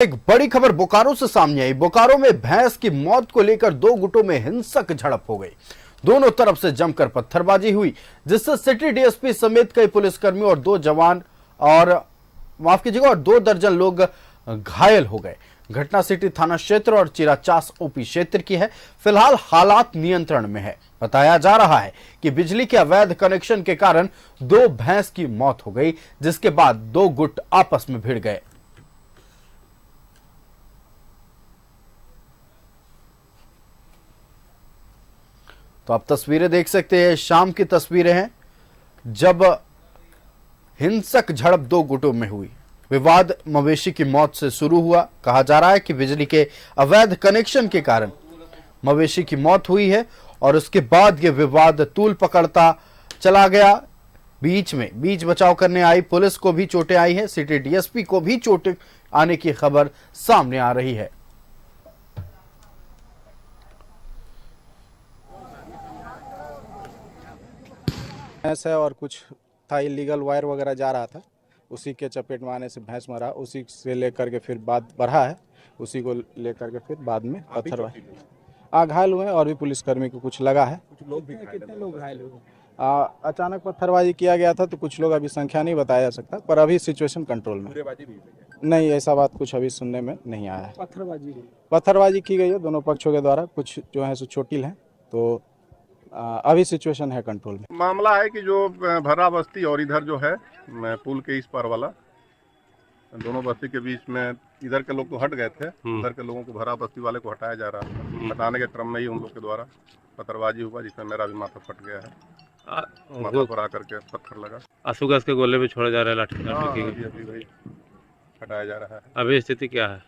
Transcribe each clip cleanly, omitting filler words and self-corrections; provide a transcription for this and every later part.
एक बड़ी खबर बोकारो से सामने आई। बोकारो में भैंस की मौत को लेकर दो गुटों में हिंसक झड़प हो गई। दोनों तरफ से जमकर पत्थरबाजी हुई, जिससे सिटी डीएसपी समेत कई पुलिसकर्मी और दो जवान और और 2 दर्जन लोग घायल हो गए। घटना सिटी थाना क्षेत्र और चिराचास ओपी क्षेत्र की है। फिलहाल हालात नियंत्रण में है। बताया जा रहा है कि बिजली के अवैध कनेक्शन के कारण 2 भैंस की मौत हो गई, जिसके बाद 2 गुट आपस में भिड़ गए। तो आप तस्वीरें देख सकते हैं, शाम की तस्वीरें हैं जब हिंसक झड़प 2 गुटों में हुई। विवाद मवेशी की मौत से शुरू हुआ। कहा जा रहा है कि बिजली के अवैध कनेक्शन के कारण मवेशी की मौत हुई है और उसके बाद यह विवाद तूल पकड़ता चला गया। बीच बचाव करने आई पुलिस को भी चोटें आई हैं। सिटी डीएसपी को भी चोटें आने की खबर सामने आ रही है। भैंस है और कुछ था, इलीगल वायर वगैरह जा रहा था, उसी के चपेट में आने से भैंस मरा। उसी से लेकर के फिर बाद बढ़ा है, उसी को लेकर के फिर बाद में पत्थर घायल हुए और भी पुलिसकर्मी को कुछ लगा है। कुछ लोग भी कितने लोग घायल हुए? अचानक पत्थरबाजी किया गया था, तो कुछ लोग, अभी संख्या नहीं बताया जा सकता, पर अभी सिचुएशन कंट्रोल में। नहीं, ऐसा बात कुछ अभी सुनने में नहीं आया है। पत्थरबाजी की गई है दोनों पक्षों के द्वारा। कुछ जो है सो चोटिल हैं, तो अभी सिचुएशन है कंट्रोल में। मामला है कि जो भरा बस्ती और इधर जो है पुल के इस पार वाला, दोनों बस्ती के बीच में इधर के लोग तो हट गए थे, उधर के लोगों को भरा बस्ती वाले को हटाया जा रहा था। हटाने के क्रम में ही उन लोग के द्वारा पत्थरबाजी हुआ, जिसमें मेरा भी माथा फट गया है। माथा पर आकर के पत्थर लगा। आंसू गैस के गोले भी छोड़े जा रहे हैं, लाठी अभी वही हटाया जा रहा है। अभी स्थिति क्या है?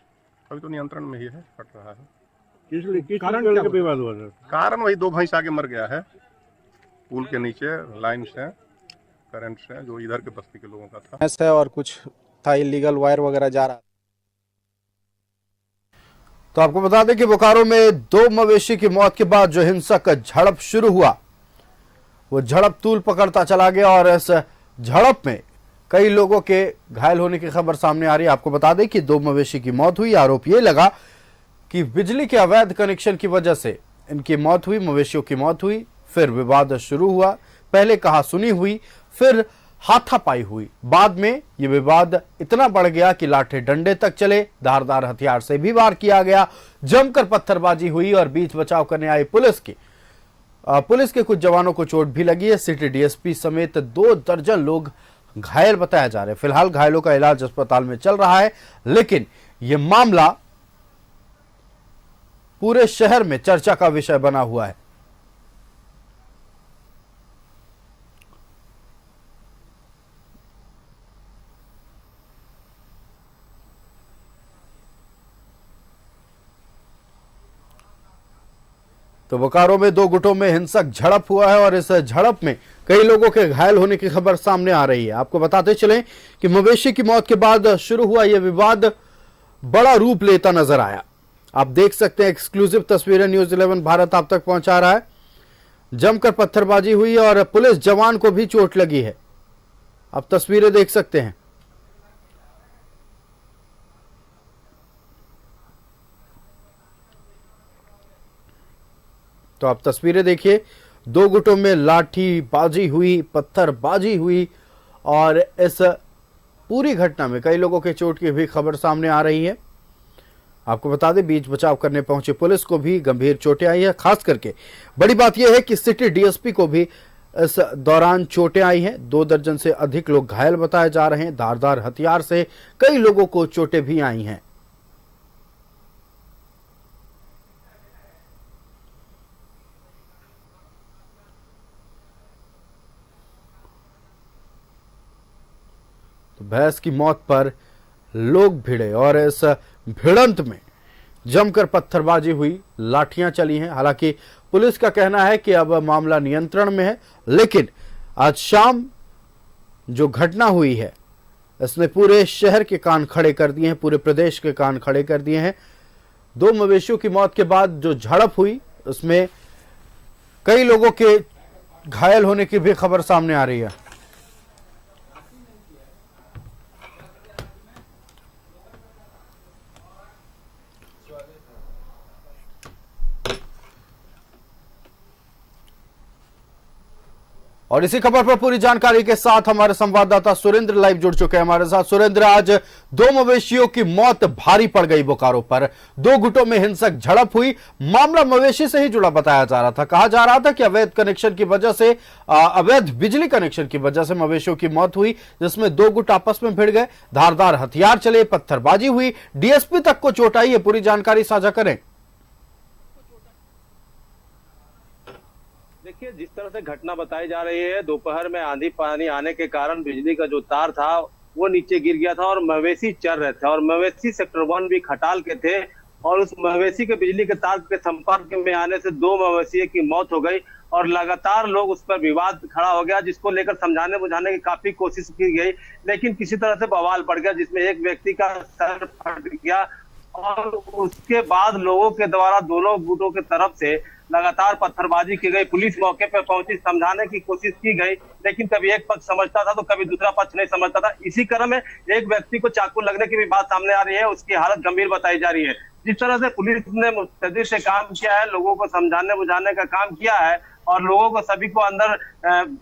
अभी तो नियंत्रण में ही है, फट रहा है। कारण वही 2 भैंस आगे मर गया है, पुल के नीचे लाइन से, करंट से, जो इधर के बस्ती के लोगों का था। भैंस है और कुछ था, इलीगल वायर वगैरह जा रहा। तो आपको बता दें कि बोकारो में 2 मवेशी की मौत के बाद जो हिंसक झड़प शुरू हुआ, वो झड़प तूल पकड़ता चला गया और इस झड़प में कई लोगों के घायल होने की खबर सामने आ रही है। आपको बता दें कि 2 मवेशी की मौत हुई। आरोप ये लगा कि बिजली के अवैध कनेक्शन की वजह से इनकी मौत हुई, मवेशियों की मौत हुई। फिर विवाद शुरू हुआ, पहले कहा सुनी हुई, फिर हाथापाई हुई। बाद में यह विवाद इतना बढ़ गया कि लाठी डंडे तक चले, धारदार हथियार से भी वार किया गया, जमकर पत्थरबाजी हुई और बीच बचाव करने आई पुलिस के कुछ जवानों को चोट भी लगी है। सिटी डीएसपी समेत 2 दर्जन लोग घायल बताया जा रहे हैं। फिलहाल घायलों का इलाज अस्पताल में चल रहा है, लेकिन यह मामला पूरे शहर में चर्चा का विषय बना हुआ है। तो बोकारो में 2 गुटों में हिंसक झड़प हुआ है और इस झड़प में कई लोगों के घायल होने की खबर सामने आ रही है। आपको बताते चलें कि मवेशी की मौत के बाद शुरू हुआ यह विवाद बड़ा रूप लेता नजर आया। आप देख सकते हैं, एक्सक्लूसिव तस्वीरें न्यूज़ 11 भारत आप तक पहुंचा रहा है। जमकर पत्थरबाजी हुई और पुलिस जवान को भी चोट लगी है। आप तस्वीरें देख सकते हैं। तो आप तस्वीरें देखिए, 2 गुटों में लाठी बाजी हुई, पत्थरबाजी हुई और इस पूरी घटना में कई लोगों के चोट की भी खबर सामने आ रही है। आपको बता दें, बीच बचाव करने पहुंचे पुलिस को भी गंभीर चोटें आई है। खास करके बड़ी बात यह है कि सिटी डीएसपी को भी इस दौरान चोटें आई हैं। 2 दर्जन से अधिक लोग घायल बताए जा रहे हैं। धारदार हथियार से कई लोगों को चोटें भी आई हैं। तो भैंस की मौत पर लोग भिड़े और इस भिड़ंत में जमकर पत्थरबाजी हुई, लाठियां चली हैं। हालांकि पुलिस का कहना है कि अब मामला नियंत्रण में है, लेकिन आज शाम जो घटना हुई है इसने पूरे शहर के कान खड़े कर दिए हैं, पूरे प्रदेश के कान खड़े कर दिए हैं। 2 मवेशियों की मौत के बाद जो झड़प हुई उसमें कई लोगों के घायल होने की भी खबर सामने आ रही है। और इसी खबर पर पूरी जानकारी के साथ हमारे संवाददाता सुरेंद्र लाइव जुड़ चुके हैं हमारे साथ। सुरेंद्र, आज 2 मवेशियों की मौत भारी पड़ गई बोकारो पर। 2 गुटों में हिंसक झड़प हुई। मामला मवेशी से ही जुड़ा बताया जा रहा था। कहा जा रहा था कि अवैध कनेक्शन की वजह से, अवैध बिजली कनेक्शन की वजह से मवेशियों की मौत हुई, जिसमें 2 गुट आपस में भिड़ गए, धारदार हथियार चले, पत्थरबाजी हुई, डीएसपी तक को चोट आई। पूरी जानकारी साझा करें। देखिए, जिस तरह से घटना बताई जा रही है, दोपहर में आंधी पानी आने के कारण बिजली का जो तार था वो नीचे गिर गया था और मवेशी चर रहे थे और मवेशी सेक्टर 1 भी खटाल के थे और उस मवेशी के बिजली के तार के संपर्क में आने से 2 मवेशी की मौत हो गई और लगातार लोग उस पर विवाद खड़ा हो गया, जिसको लेकर समझाने बुझाने की काफी कोशिश की गई, लेकिन किसी तरह से बवाल पड़ गया, जिसमें एक व्यक्ति का सर फट गया और उसके बाद लोगों के द्वारा दोनों गुटों की तरफ से लगातार पत्थरबाजी की गई। पुलिस मौके पर पहुंची, समझाने की कोशिश की गई, लेकिन कभी एक पक्ष समझता था तो कभी दूसरा पक्ष नहीं समझता था। इसी क्रम में एक व्यक्ति को चाकू लगने की भी बात सामने आ रही है, उसकी हालत गंभीर बताई जा रही है। जिस तरह से पुलिस ने मुस्तैदी से काम किया है, लोगों को समझाने बुझाने का काम किया है और लोगों को सभी को अंदर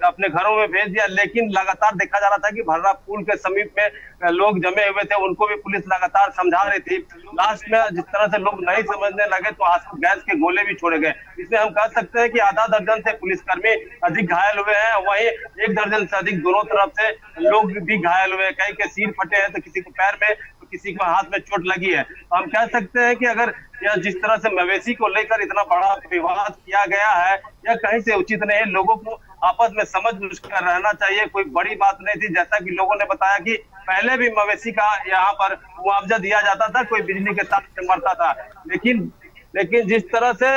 अपने घरों में भेज दिया, लेकिन लगातार देखा जा रहा था कि भर्रा पुल के समीप में लोग जमे हुए थे, उनको भी पुलिस लगातार समझा रही थी। लास्ट में जिस तरह से लोग नहीं समझने लगे तो गैस के गोले भी छोड़े गए। इसमें हम कह सकते हैं कि आधा दर्जन से पुलिसकर्मी अधिक घायल हुए हैं, वहीं 1 दर्जन से अधिक दोनों तरफ से लोग भी घायल हुए हैं। कई के सिर फटे हैं तो किसी को पैर में, किसी को हाथ में चोट लगी है। हम कह सकते हैं कि अगर यह जिस तरह से मवेशी को लेकर इतना बड़ा विवाद किया गया है, यह कहीं से उचित नहीं है। लोगों को आपस में समझ बूझ कर रहना चाहिए, कोई बड़ी बात नहीं थी। जैसा कि लोगों ने बताया कि पहले भी मवेशी का यहाँ पर मुआवजा दिया जाता था, कोई बिजली के तार से मरता था, लेकिन जिस तरह से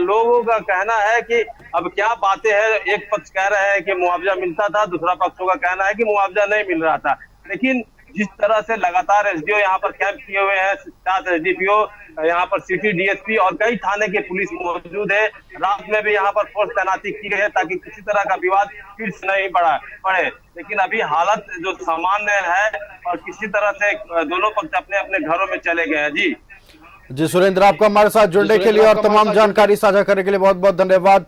लोगों का कहना है कि अब क्या बातें हैं, एक पक्ष कह रहे हैं कि मुआवजा मिलता था, दूसरा पक्षों का कहना है कि मुआवजा नहीं मिल रहा था। लेकिन जिस तरह से लगातार एसडीओ यहाँ पर कैंप किए हुए हैं, 7 एसडीपीओ यहाँ पर सिटी डीएसपी और कई थाने के पुलिस मौजूद है। रात में भी यहाँ पर फोर्स तैनाती की गई है ताकि किसी तरह का विवाद फिर से नहीं बढ़े। लेकिन अभी हालत जो सामान्य है और किसी तरह से दोनों पक्ष अपने अपने घरों में चले गए हैं। जी सुरेंद्र, आपका हमारे साथ जुड़ने के लिए और तमाम जानकारी साझा करने के लिए बहुत बहुत धन्यवाद।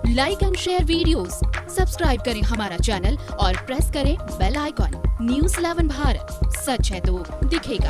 Like and share videos, subscribe करें हमारा चैनल और प्रेस करें बेल आइकॉन। न्यूज़ 11 भारत, सच है तो दिखेगा।